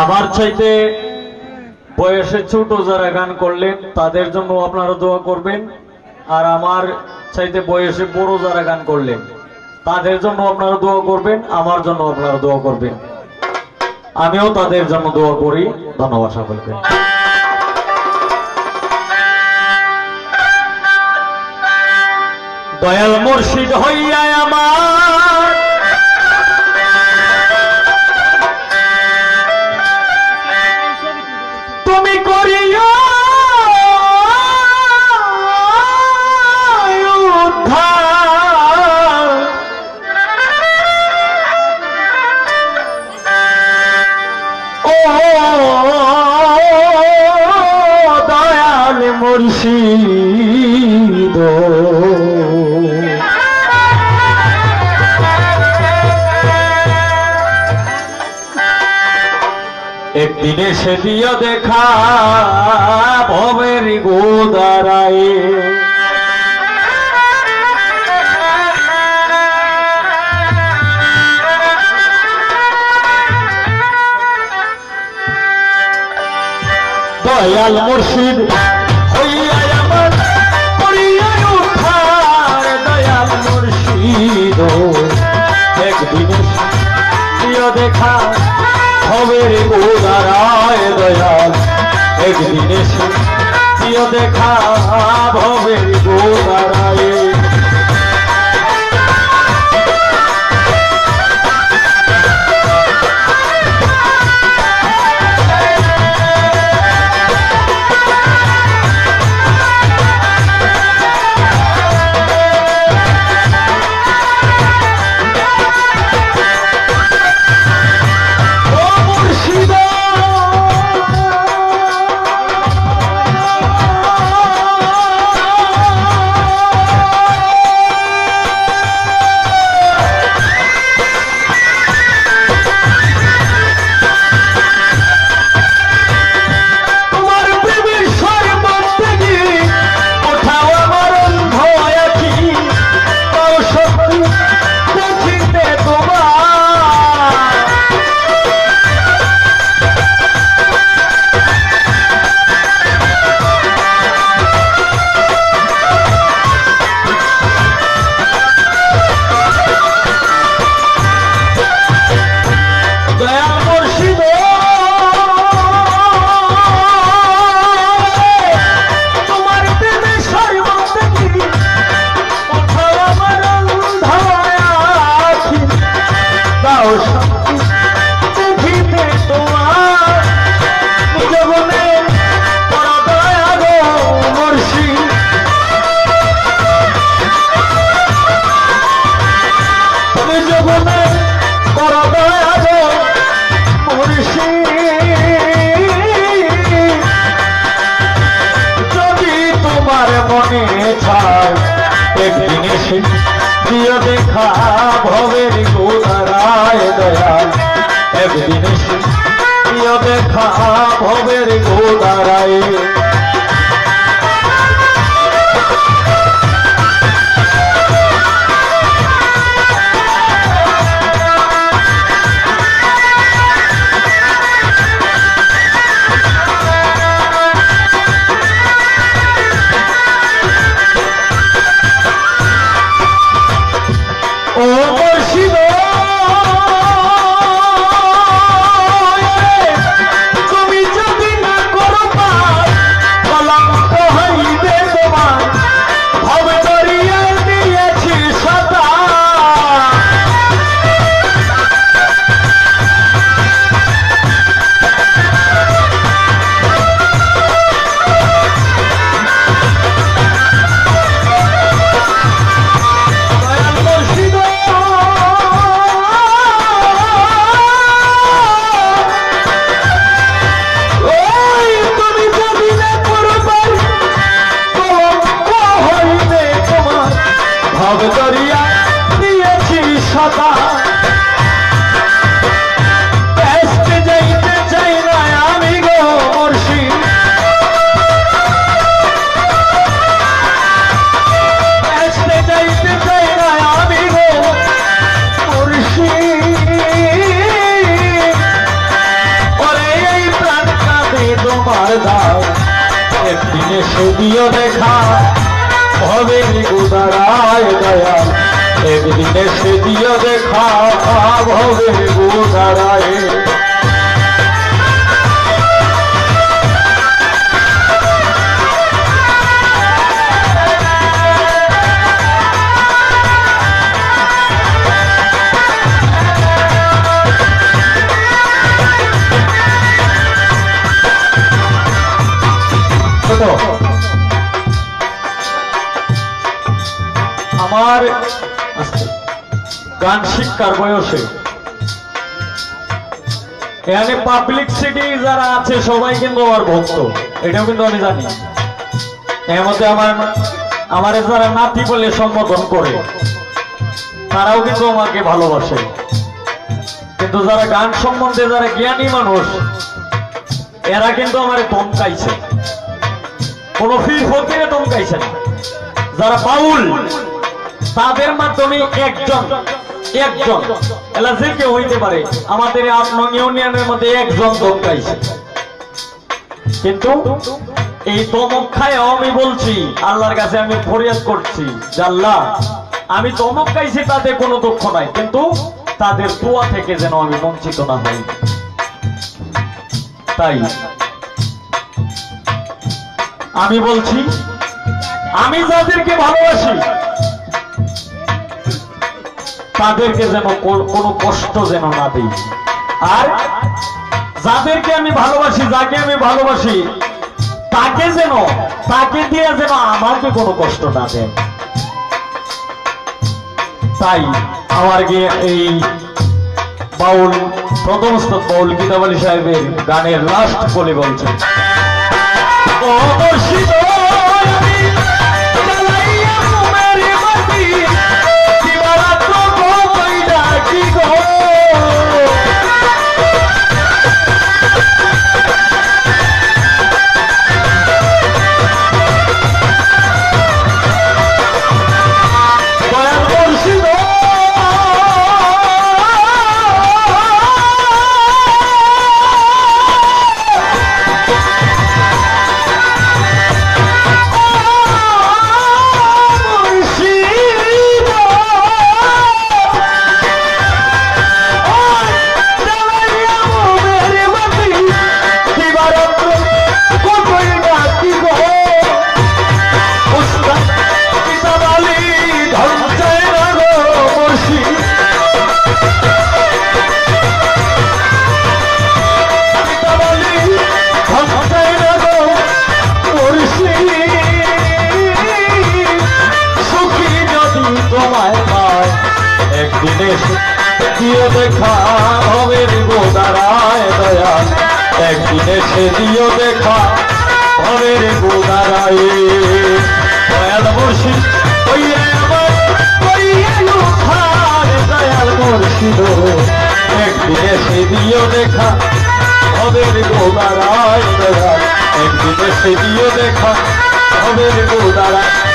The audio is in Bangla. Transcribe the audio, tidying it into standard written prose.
আমার চাইতে বয়সে ছোট যারা গান করলেন তাদের জন্য আপনারা দোয়া করবেন, আর আমার চাইতে বয়সে বড় যারা গান করলেন তাদের জন্য আপনারা দোয়া করবেন, আমার জন্য আপনারা দোয়া করবেন। আমিও তাদের জন্য দোয়া করি। ধন্যবাদ সকলকে। দয়াল মুর্শিদ হইয়া আমার তুমি করিয়া উদ্ধার, ও দয়াল মুর্শিদ একদিন এসে দিও দেখা ভবের গোদারায়, দয়াল মুর্শিদ হইয়া আমার করিয়া উদ্ধার, দয়াল মুর্শিদ একদিন দিও দেখা ভবের গোদারায়, দয়াল একদিন এসে দিও দেখা ভবের গোদারায়। একদিন এসে দিও দেখা ভবের গোদারায়, দয়াল একদিন এসে দিও দেখা ভবের গোদারায়। একদিনে সে দিও দেখা হবে গোদারায় দয়াল একদিনে সে দিও দেখা হবে গোদারায় আমার গান শিক্ষার বয়সে এখানে পাবলিক সিটি যারা আছে সবাই কিন্তু আমার ভক্ত, এটাও কিন্তু আমি জানি। এর মধ্যে আমার যারা নাতি বলে সম্বোধন করে তারাও কিন্তু আমাকে ভালোবাসে, কিন্তু যারা গান সম্বন্ধে যারা জ্ঞানী মানুষ এরা কিন্তু আমার ধমকাইছে, কোন ফির ফকিরে ধমকাইছে না। যারা বাউল তাদের মাধ্যমে একজন এলা যে কেউ হইতে পারে, আমাদের ৮ নং ইউনিয়নের মধ্যে একজন ধমকাইছে, কিন্তু এই ধমক খায় আমি বলছি আল্লাহর কাছে আমি ফরিয়াদ করছি যে আল্লাহ আমি ধমক খাইছি তাতে কোনো দুঃখ নাই, কিন্তু তাদের দোয়া থেকে যেন আমি বঞ্চিত না হই। তাই আমি বলছি আমি যাদেরকে ভালোবাসি তাদেরকে যেন কোনো কষ্ট যেন না দিই, আর যাদেরকে আমি ভালোবাসি যাকে আমি ভালোবাসি তাকে দিয়ে যেন আমাকে কোনো কষ্ট না দেয়। তাই আমার গিয়ে এই বাউল প্রথম উস্তাদ বাউল কিতাব আলী সাহেবের গানের লাস্ট বলে বলছেন দিও দেখা হবে গোদারায় দয়াল একদিনে সে দিও দেখা হবে গোদারায় দয়াল মুর্শিদ দয়াল মুর্শিদ একদিনে সে দিও দেখা হবে গোদারায় দয়াল একদিনে সে দিও দেখা হবে গোদারায়